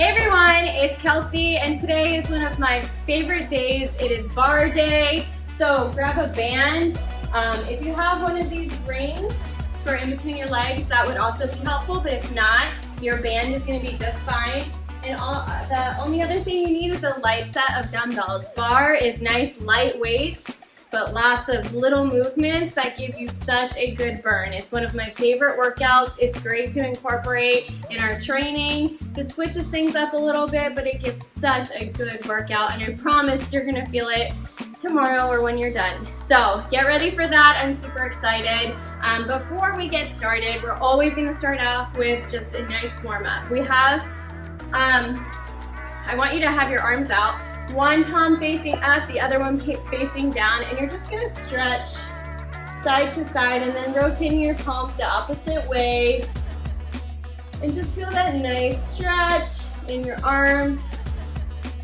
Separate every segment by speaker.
Speaker 1: Hey everyone, it's Kelsey, and today is one of my favorite days. It is bar day, so grab a band. If you have one of these rings for in between your legs, that would also be helpful, but if not, your band is going to be just fine. And the only other thing you need is a light set of dumbbells. Bar is nice, light weights, but lots of little movements that give you such a good burn. It's one of my favorite workouts. It's great to incorporate in our training. Just switches things up a little bit, but it gives such a good workout, and I promise you're gonna feel it tomorrow or when you're done. So get ready for that. I'm super excited. Before we get started, we're always gonna start off with just a nice warm up. We have, I want you to have your arms out. One palm facing up, the other one facing down, and you're just gonna stretch side to side and then rotating your palms the opposite way. And just feel that nice stretch in your arms.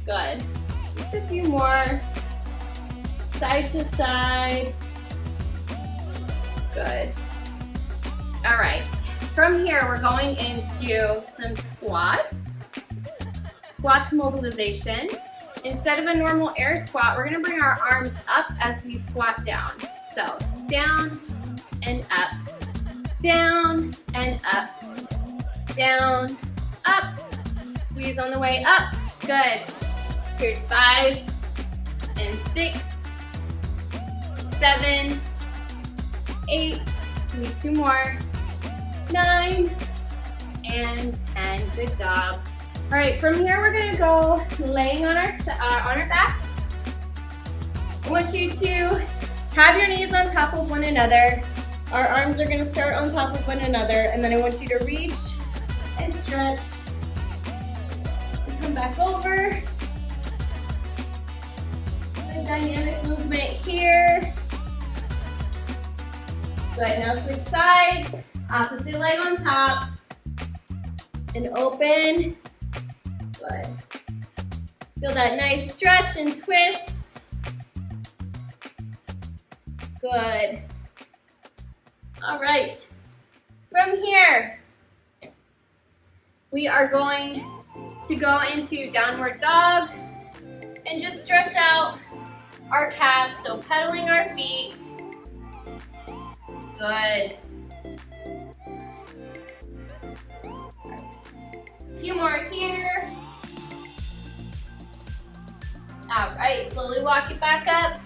Speaker 1: Good. Just a few more. Side to side. Good. All right. From here, we're going into some squats. Squat mobilization. Instead of a normal air squat, we're gonna bring our arms up as we squat down. So down and up, down and up, down, up. Squeeze on the way up. Good. Here's 5 and 6, 7, 8. Give me 2 more. 9 and 10. Good job. All right, from here we're gonna go laying on our backs. I want you to have your knees on top of one another. Our arms are gonna start on top of one another, and then I want you to reach and stretch. And come back over. Good dynamic movement here. Good, now switch sides. Opposite leg on top. And open. Good. Feel that nice stretch and twist. Good. All right. From here, we are going to go into downward dog and just stretch out our calves. So pedaling our feet. Good. A few more here. All right, slowly walk it back up.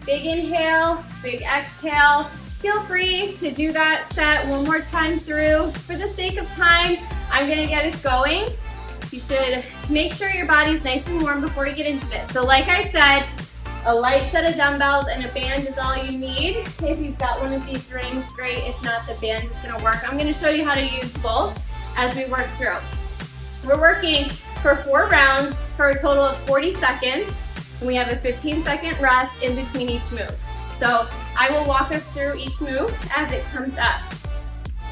Speaker 1: Big inhale, big exhale. Feel free to do that set one more time through. For the sake of time, I'm gonna get us going. You should make sure your body's nice and warm before you get into this. So like I said, a light set of dumbbells and a band is all you need. If you've got one of these rings, great. If not, the band is gonna work. I'm gonna show you how to use both as we work through. We're working for 4 rounds for a total of 40 seconds. And we have a 15-second rest in between each move. So I will walk us through each move as it comes up.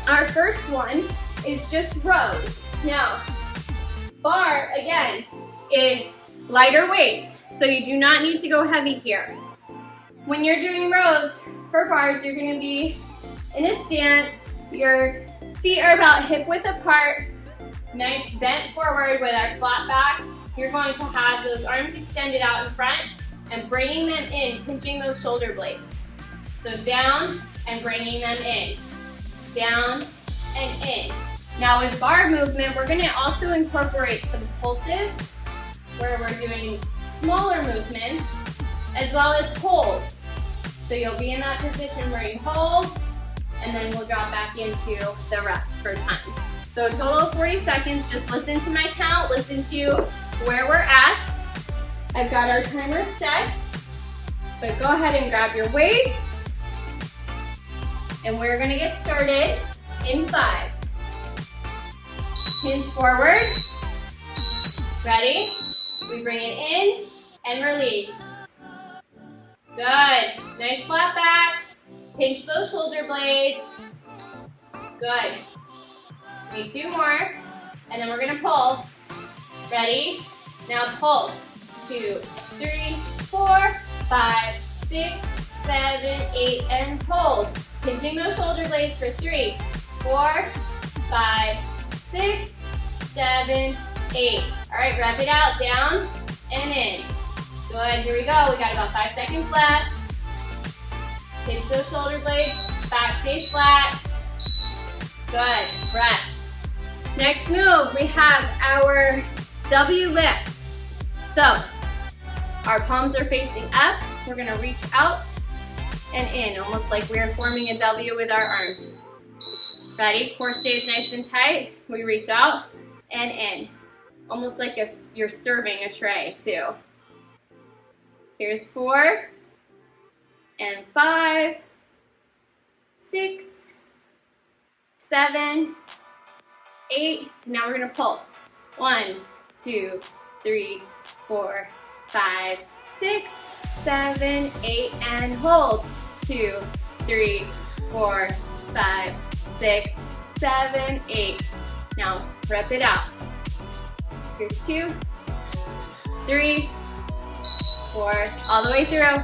Speaker 1: Our first one is just rows. Now, bar, again, is lighter weights, so you do not need to go heavy here. When you're doing rows for bars, you're gonna be in a stance. Your feet are about hip width apart, nice bent forward with our flat backs. You're going to have those arms extended out in front and bringing them in, pinching those shoulder blades. So down and bringing them in, down and in. Now with bar movement, we're gonna also incorporate some pulses where we're doing smaller movements as well as holds. So you'll be in that position where you hold and then we'll drop back into the reps for time. So a total of 40 seconds, just listen to my count, listen to where we're at. I've got our timer set, but go ahead and grab your weights. And we're gonna get started in 5. Hinge forward. Ready? We bring it in and release. Good, nice flat back. Pinch those shoulder blades. Good. Maybe 2 more, and then we're gonna pulse. Ready? Now pulse. 2, 3, 4, 5, 6, 7, 8, and hold. Pinching those shoulder blades for 3, 4, 5, 6, 7, 8. All right, wrap it out, down and in. Good, here we go. We got about 5 seconds left. Pinch those shoulder blades, back stays flat. Good, rest. Next move, we have our W lift. So, our palms are facing up. We're gonna reach out and in, almost like we're forming a W with our arms. Ready? Core stays nice and tight. We reach out and in, almost like you're serving a tray too. Here's 4 and 5, 6, 7, 8. Now we're gonna pulse. 1, 2, 3, 4, 5, 6, 7, 8, and hold. 2, 3, 4, 5, 6, 7, 8. Now rep it out. Here's 2, 3, 4, all the way through.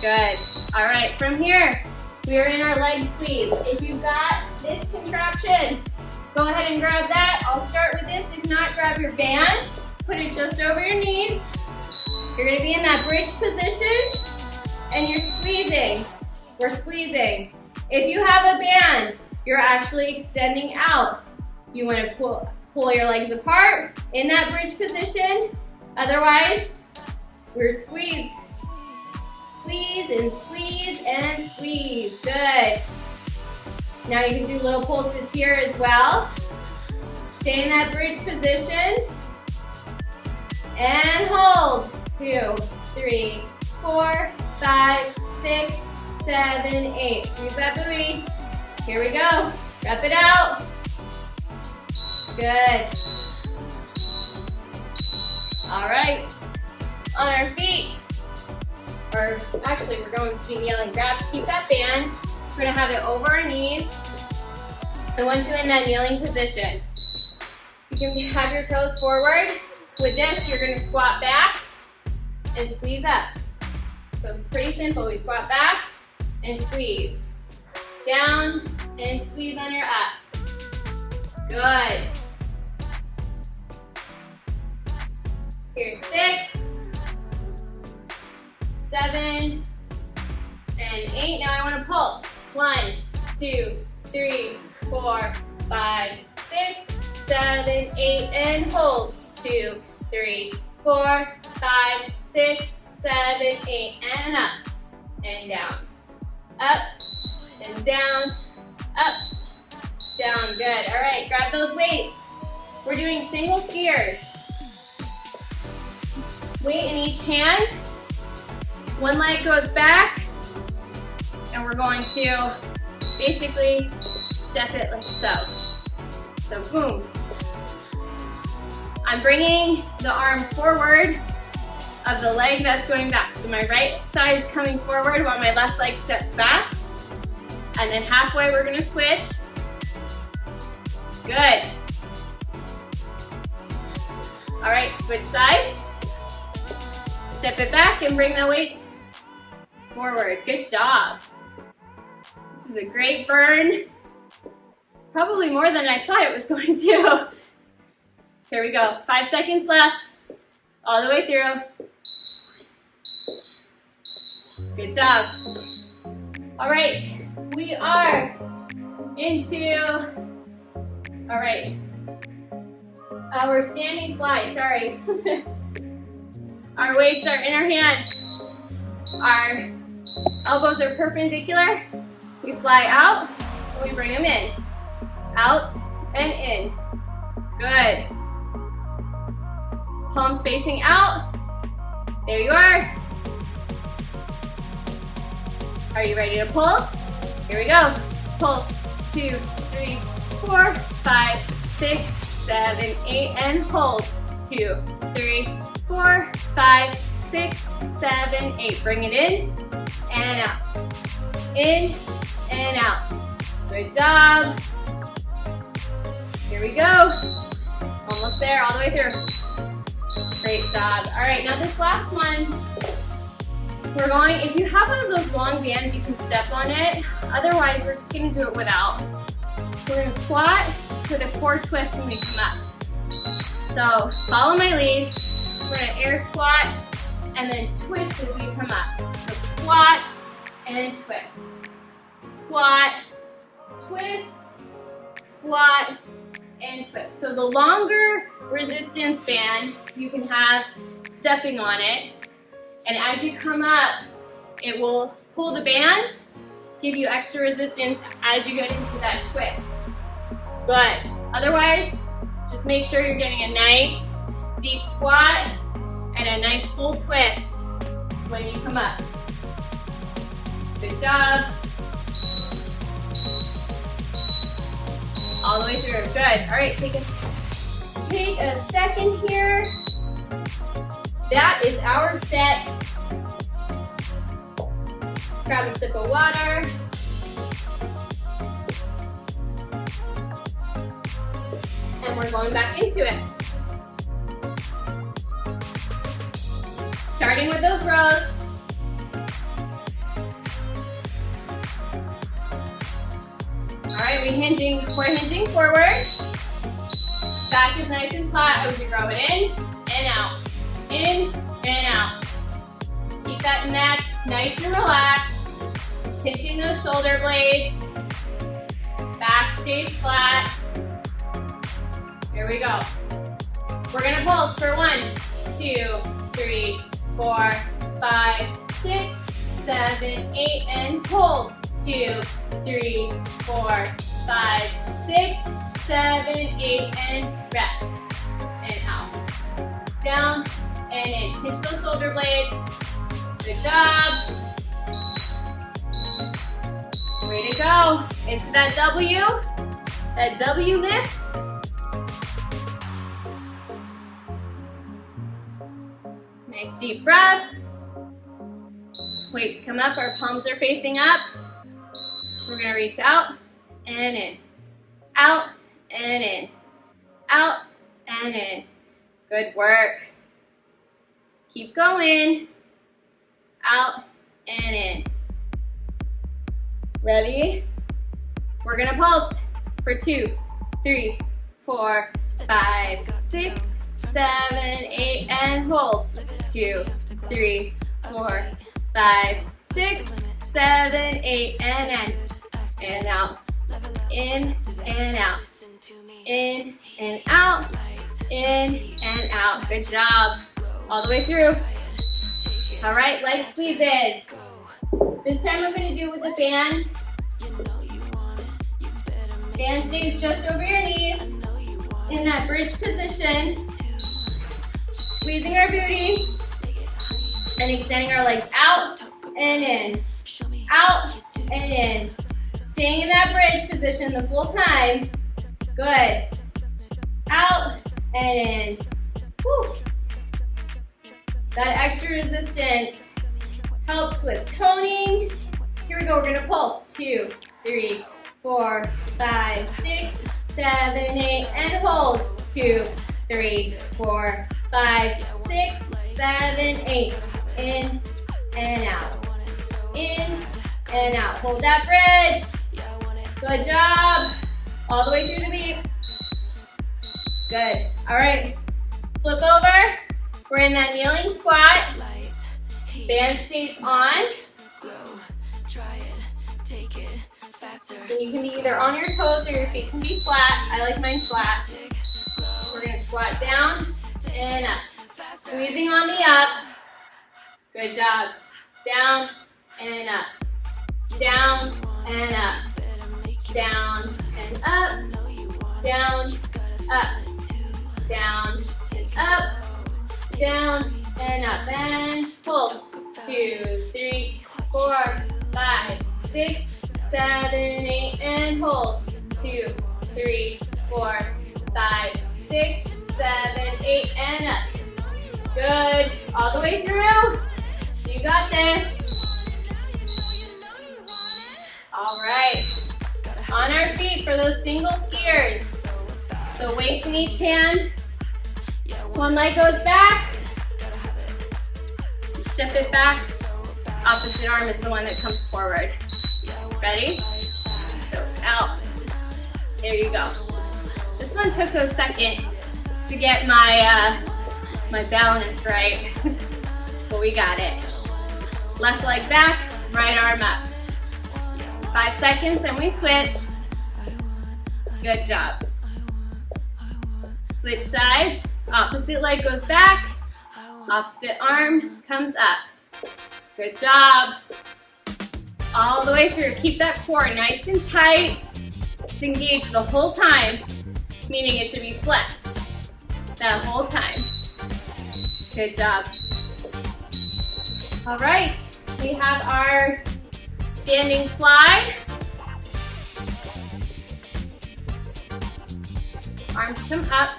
Speaker 1: Good. All right, from here, we are in our leg squeeze. If you've got this contraption, go ahead and grab that. I'll start with this. If not, grab your band. Put it just over your knees. You're gonna be in that bridge position and you're squeezing. We're squeezing. If you have a band, you're actually extending out. You wanna pull your legs apart in that bridge position. Otherwise, we're squeeze. Squeeze and squeeze and squeeze. Good. Now you can do little pulses here as well. Stay in that bridge position. And hold. 2, 3, 4, 5, 6, 7, 8. Squeeze that booty. Here we go. Wrap it out. Good. All right. On our feet. Or actually, we're going to be kneeling. Keep that band. We're gonna have it over our knees. I want you in that kneeling position. You can have your toes forward. With this, you're gonna squat back and squeeze up. So it's pretty simple. We squat back and squeeze. Down and squeeze on your up. Good. Here's 6, 7, and 8. Now I want to pulse. 1, 2, 3, 4, 5, 6, 7, 8, and hold. 2, 3, 4, 5, 6, 7, 8, and up and down. Up and down, up, down. Good. All right, grab those weights. We're doing single skiers. Weight in each hand. One leg goes back, and we're going to basically step it like so. So boom. I'm bringing the arm forward of the leg that's going back. So my right side is coming forward while my left leg steps back. And then halfway we're gonna switch. Good. All right, switch sides. Step it back and bring the weights forward. Good job. This is a great burn. Probably more than I thought it was going to. Here we go. 5 seconds left. All the way through. Good job. All right. We are into, all right, our standing fly. Sorry. Our weights are in our hands. Our elbows are perpendicular. We fly out, and we bring them in. Out and in. Good. Palms facing out. There you are. Are you ready to pulse? Here we go. Pulse. 2, 3, 4, 5, 6, 7, 8, and hold. 2, 3, 4, 5, 6, 7, 8. Bring it in and out. In and out. Good job. Here we go. Almost there, all the way through. Great job. All right, now this last one, we're going, if you have one of those long bands, you can step on it. Otherwise, we're just gonna do it without. We're gonna squat with a core twist when we come up. So follow my lead. We're gonna air squat and then twist as we come up. So squat and twist. Squat, twist, squat, and twist. So the longer resistance band you can have stepping on it, and as you come up, it will pull the band, give you extra resistance as you get into that twist. Good. Otherwise, just make sure you're getting a nice deep squat and a nice full twist when you come up. Good job. All the way through. Good. All right, take a second here. That is our set. Grab a sip of water. And we're going back into it. Starting with those rows. All right, we're hinging forward. Back is nice and flat as we row it in and out. In and out. Keep that neck nice and relaxed. Pinching those shoulder blades. Back stays flat. Here we go. We're gonna pulse for 1, 2, 3, 4, 5, 6, 7, 8, and hold. 2, 3, 4, 5, 6, 7, 8, and rest. And out. Down and in. Pinch those shoulder blades. Good job. Way to go. Into that W lift. Nice deep breath. Weights come up, our palms are facing up. We're gonna reach out and in. Out and in. Out and in. Good work. Keep going. Out and in. Ready? We're gonna pulse for 2, 3, 4, 5, 6, 7, 8, and hold. 2, 3, 4, 5, 6, 7, 8, and in. And out. In and out. In and out. In and out. Good job. All the way through. All right, leg squeezes. This time I'm going to do it with the band. Band stays just over your knees in that bridge position. Squeezing our booty and extending our legs out and in. Out and in. Staying in that bridge position the full time. Good. Out and in. Whew. That extra resistance helps with toning. Here we go, we're gonna pulse. 2, 3, 4, 5, 6, 7, 8, and hold. 2, 3, 4, 5, 6, 7, 8. In and out. In and out. Hold that bridge. Good job. All the way through the beat. Good. All right. Flip over. We're in that kneeling squat. Band stays on. And you can be either on your toes or your feet can be flat. I like mine flat. We're going to squat down and up. Squeezing on the up. Good job. Down and up. Down and up. Down and up. Down, up. Down and up. Down and up. And pulse. 2, 3, 4, 5, 6, 7, 8, and hold. 2, 3, 4, 5, 6, 7, 8, and up. Good. All the way through. You got this. All right. On our feet for those single skiers. So weights in each hand. One leg goes back. Step it back. Opposite arm is the one that comes forward. Ready? So out. There you go. This one took a second to get my my balance right. But we got it. Left leg back, right arm up. 5 seconds and we switch. Good job. Switch sides. Opposite leg goes back. Opposite arm comes up. Good job. All the way through. Keep that core nice and tight. It's engaged the whole time, meaning it should be flexed that whole time. Good job. All right, we have our standing fly. Arms come up.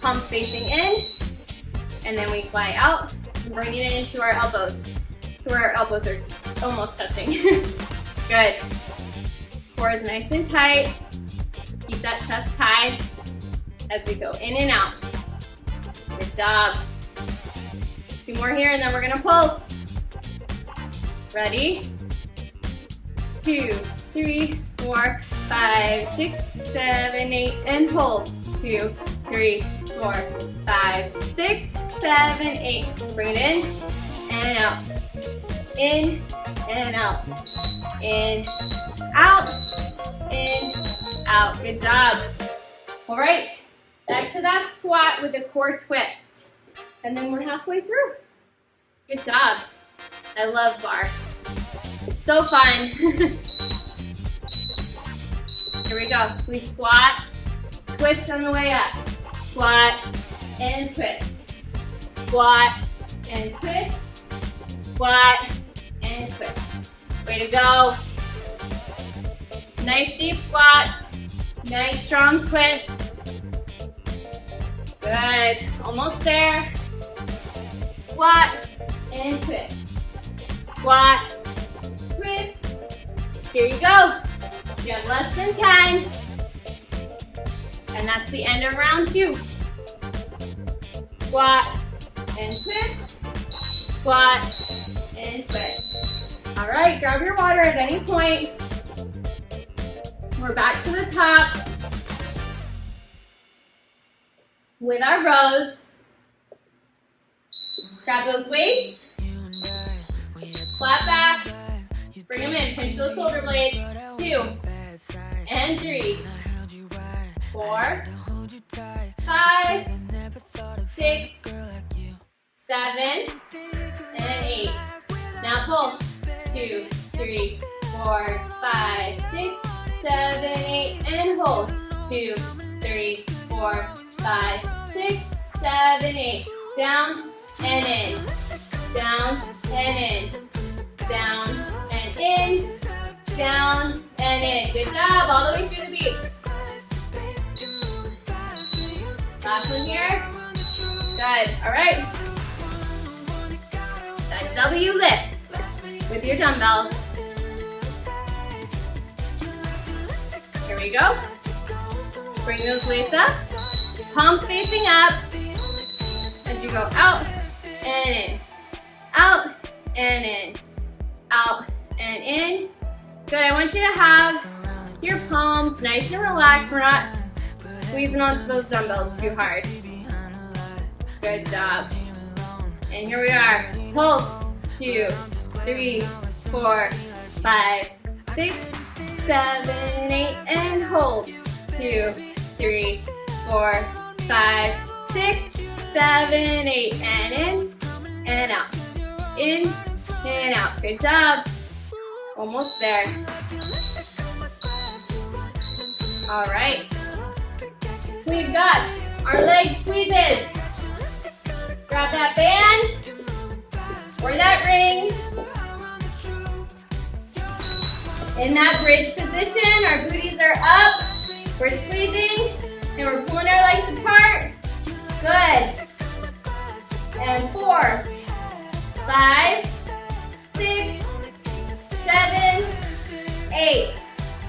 Speaker 1: Palms facing in. And then we fly out and bring it into our elbows. To where our elbows are almost touching. Good. Core is nice and tight. Keep that chest high as we go in and out. Good job. 2 more here and then we're gonna pulse. Ready? 2, 3, 4, 5, 6, 7, 8, and hold. 2, 3, 4, 5, 6, 7, 8. Bring it in and out. In and out. In, out, in, out. Good job. All right, back to that squat with a core twist. And then we're halfway through. Good job. I love bar. It's so fun. Here we go. We squat, twist on the way up. Squat and twist. Squat and twist. Squat and twist. Way to go. Nice deep squats. Nice strong twists. Good. Almost there. Squat and twist. Squat, twist. Here you go. You have less than 10. And that's the end of round 2. Squat and twist. Squat and twist. All right, grab your water at any point. We're back to the top with our rows. Grab those weights. Flat back. Bring them in. Pinch those shoulder blades. 2 and 3, 4, 5, 6, 7, and 8. Now pulse. 2, 3, 4, 5, 6, 7, 8, and hold. 2, 3, 4, 5, 6, 7, 8. Down and in. Down and in. Down and in. Down and in. Good job. All the way through the beats. Last one here. Good. All right. That W lift with your dumbbells. Here we go. Bring those weights up. Palms facing up as you go out and in. Out and in. Out and in. Good. I want you to have your palms nice and relaxed. We're not squeezing onto those dumbbells too hard. Good job. And here we are. Pulse. 2, 3, 4, 5, 6, 7, 8, and hold. 2, 3, 4, 5, 6, 7, 8, and in and out. In and out. Good job. Almost there. All right. We've got our leg squeezes. Grab that band or that ring. In that bridge position, our booties are up. We're squeezing and we're pulling our legs apart. Good. And 4, 5, 6, 7, 8.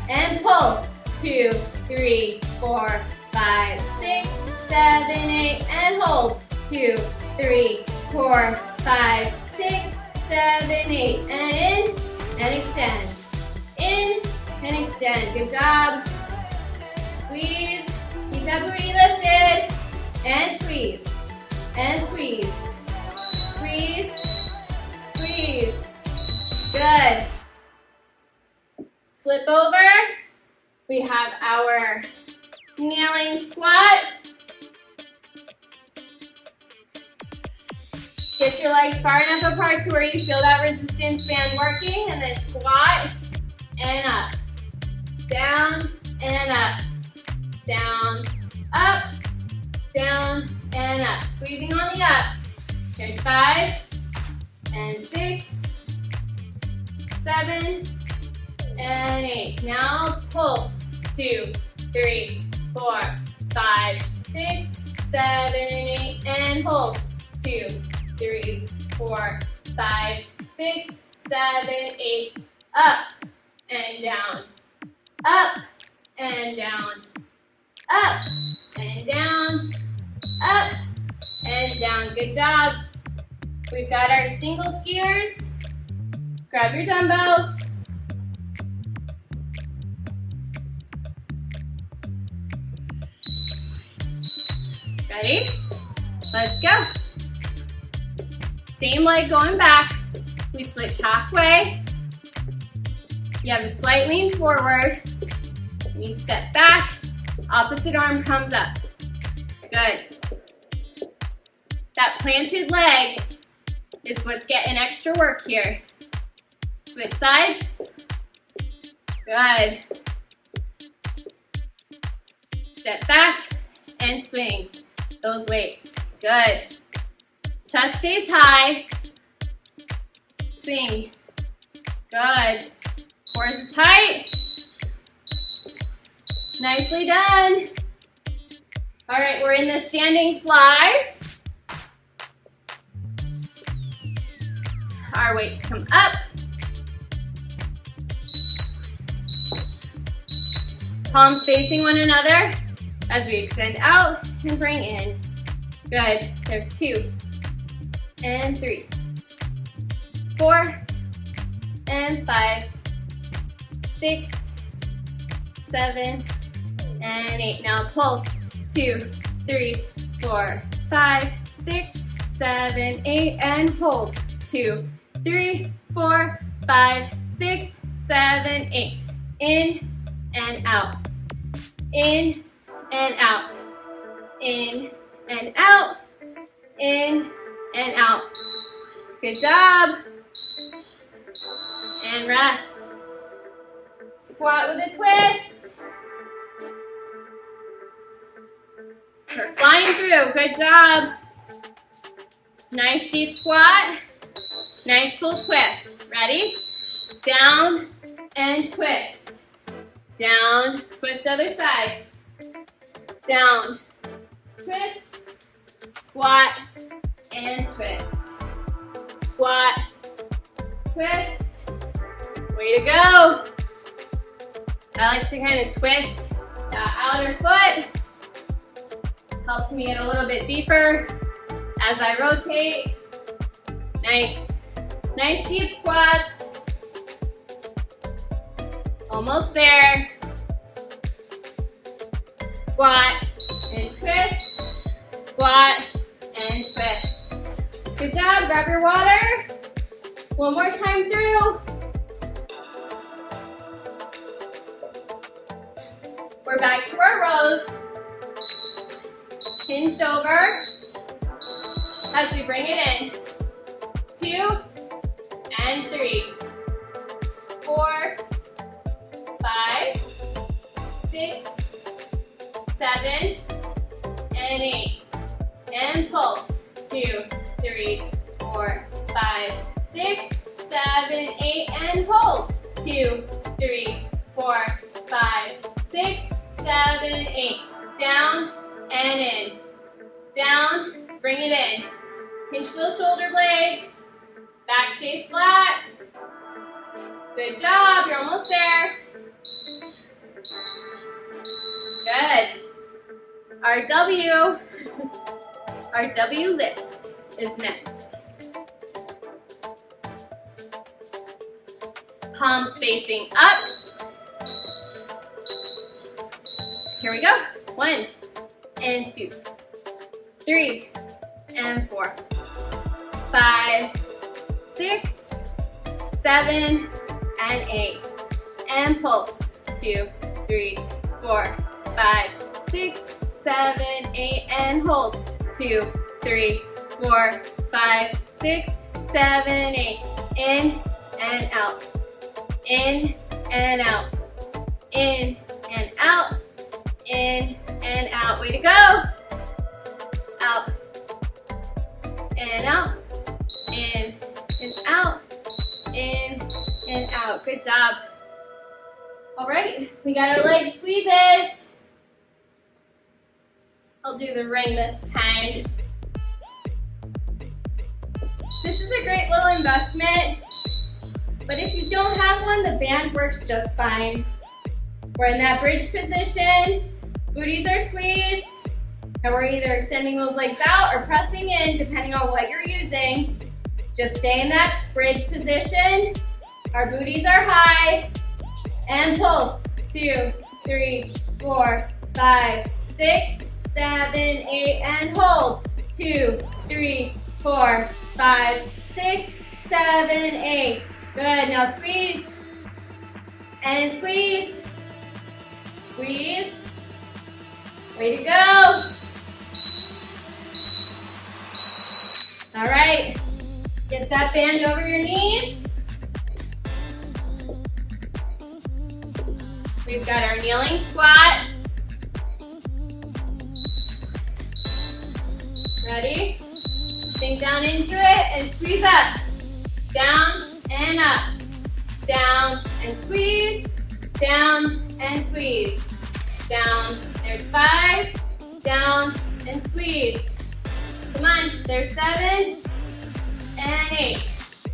Speaker 1: And pulse. 2, 3, 4, 5, 6, 7, 8. And hold. 2, 3, 4, 5, 6, 7, 8. And in and extend. In and extend. Good job. Squeeze. Keep that booty lifted. And squeeze. And squeeze. Squeeze. Squeeze. Good. Flip over. We have our kneeling squat. Get your legs far enough apart to where you feel that resistance band working, and then squat and up. Down and up. Down, up, down, and up. Squeezing on the up. Here's 5 and 6, 7, and 8. Now pulse. 2, 3, 4, 5, 6, 7, and 8, and hold. 2, 3, 4, 5, 6, 7, 8. Up and down. Up and down. Up and down. Up and down. Good job. We've got our single skiers. Grab your dumbbells. Ready? Let's go. Same leg going back. We switch halfway. You have a slight lean forward. You step back. Opposite arm comes up. Good. That planted leg is what's getting extra work here. Switch sides. Good. Step back and swing those weights. Good. Chest stays high. Swing. Good. Core is tight. Nicely done. All right, we're in the standing fly. Our weights come up. Palms facing one another as we extend out and bring in. Good. There's 2 and 3, 4 and 5, 6, 7, and 8. Now pulse. 2, 3, 4, 5, 6, 7, 8, and hold. 2, 3, 4, 5, 6, 7, 8. In and out. In and out. In and out. In and out. Good job. And rest. Squat with a twist. We're flying through. Good job. Nice deep squat. Nice full twist. Ready? Down and twist. Down, twist other side. Down, twist, squat, and twist. Squat, twist. Way to go. I like to kind of twist that outer foot. Helps me get a little bit deeper as I rotate. Nice. Nice deep squats. Almost there. Squat and twist. Squat and twist. Good job. Grab your water. One more time through. We're back to our rows. Hinged over as we bring it in. 2 and 3, 4, 5, 6, 7, and 8. And pulse. 2, 3, 4, 5, 6, 7, 8, and hold. 2, 3, 4, 5, 6, 7, 8. Down and in. Down, bring it in. Pinch those shoulder blades. Back stays flat. Good job, you're almost there. Good. Our W lift is next. Palms facing up. Here we go. 1 and 2, 3 and 4, 5, 6, 7 and 8. And pulse. 2, 3, 4, 5, 6, 7, 8, and hold. 2, 3, 4, 5, 6, 7, 8. In and out. In and out. In and out. In and out. Way to go. Out. And out. In and out. In and out. Good job. All right, we got our leg squeezes. I'll do the ring this time. This is a great little investment, but if you don't have one, the band works just fine. We're in that bridge position, booties are squeezed, and we're either extending those legs out or pressing in, depending on what you're using. Just stay in that bridge position. Our booties are high. And pulse. 2, 3, 4, 5, 6, 7, 8, and hold. 2, 3, 4, 5, 6, 7, 8. Good. Now squeeze. And squeeze. Squeeze. Way to go. All right. Get that band over your knees. We've got our kneeling squat. Ready? Sink down into it and squeeze up. Down and up. Down and squeeze. Down and squeeze. Down. There's 5. Down and squeeze. Come on. There's 7 and 8.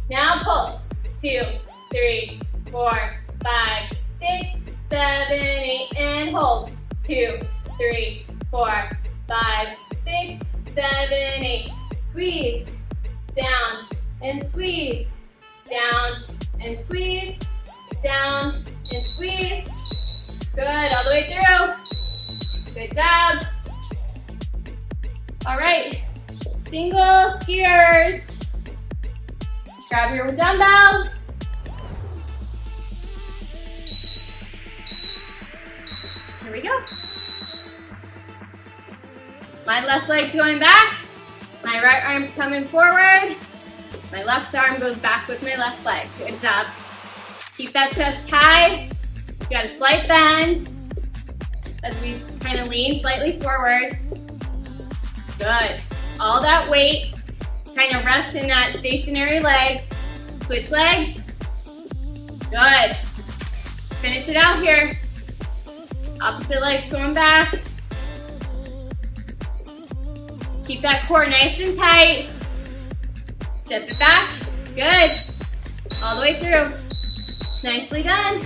Speaker 1: Now pulse. 2, 3, 4, 5, 6, 7, 8, and hold. 2, 3, 4, 5, 6, 7, 8. Squeeze. Down and squeeze. Down and squeeze. Down and squeeze. Good. All the way through. Good job. All right. Single skiers. Grab your dumbbells. Here we go. My left leg's going back. My right arm's coming forward. My left arm goes back with my left leg. Good job. Keep that chest high. You got a slight bend as we kind of lean slightly forward. Good. All that weight kind of rests in that stationary leg. Switch legs. Good. Finish it out here. Opposite leg's going back. Keep that core nice and tight. Step it back. Good. All the way through. Nicely done.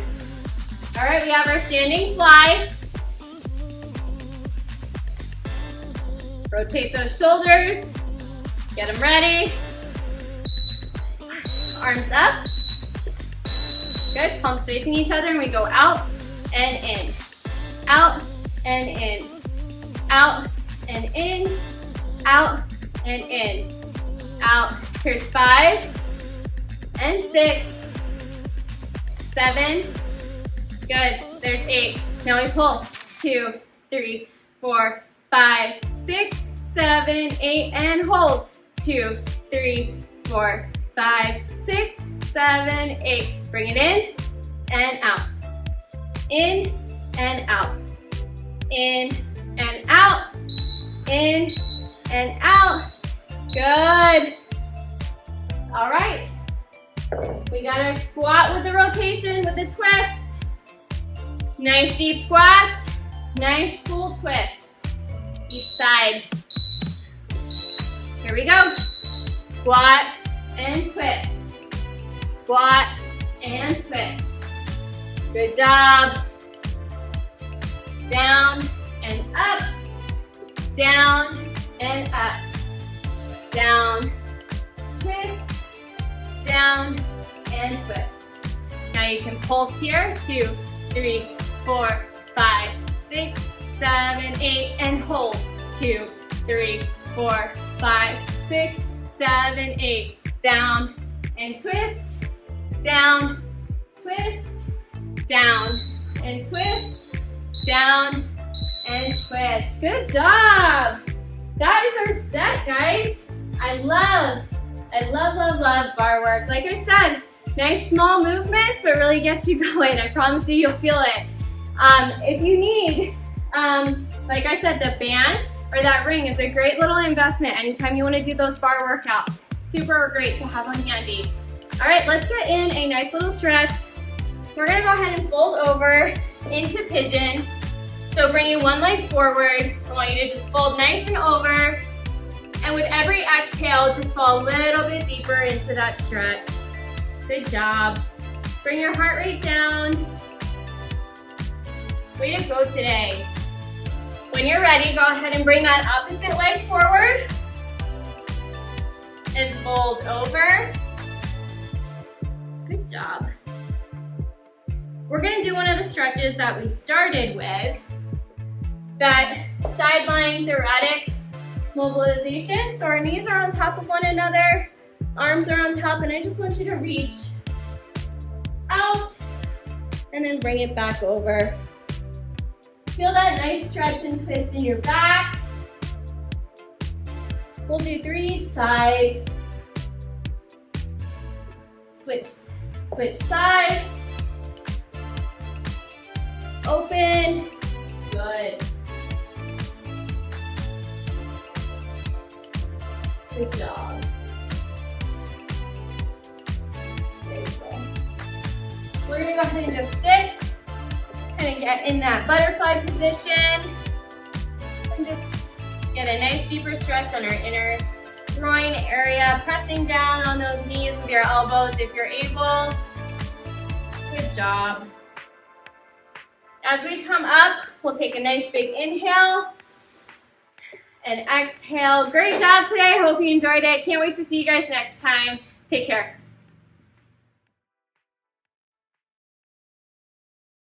Speaker 1: All right, we have our standing fly. Rotate those shoulders. Get them ready. Arms up. Good. Palms facing each other, and we go out and in. Out and in. Out and in. Out and in. Out. Here's 5 and 6, 7. Good. There's 8. Now we pulse. 2, 3, 4, 5, 6, 7, 8, and hold. 2, 3, 4, 5, 6, 7, 8. Bring it in and out. In and out. In and out. In and out. Good. All right. We got our squat with the rotation, with the twist. Nice deep squats. Nice full twists. Each side. Here we go. Squat and twist. Squat and twist. Good job. Down and up. Down and up. Down. Twist. Down and twist. Now you can pulse here. 2, 3, 4, 5, 6, 7, 8, and hold. 2, 3, 4, 5, 6, 7, 8. Down and twist, down, twist, down and twist, down and twist. Good job. That is our set, guys. I love bar work. Like I said, nice small movements, but really gets you going. I promise you, you'll feel it. If you need, like I said, the band or that ring is a great little investment anytime you want to do those bar workouts. Super great to have on handy. All right, let's get in a nice little stretch. We're gonna go ahead and fold over into pigeon. So bringing one leg forward, I want you to just fold nice and over. And with every exhale, just fall a little bit deeper into that stretch. Good job. Bring your heart rate down. Way to go today. When you're ready, go ahead and bring that opposite leg forward. And fold over. Good job. We're gonna do one of the stretches that we started with, that side lying thoracic mobilization. So our knees are on top of one another, arms are on top, and I just want you to reach out and then bring it back over. Feel that nice stretch and twist in your back. We'll do 3 each side. Switch sides. Open. Good. Good job. There you go. We're gonna go ahead and just sit and get in that butterfly position and just get a nice deeper stretch on our inner groin area, pressing down on those knees with your elbows if you're able. Good job. As we come up, we'll take a nice big inhale and exhale. Great job today. I hope you enjoyed it. Can't wait to see you guys next time. Take care.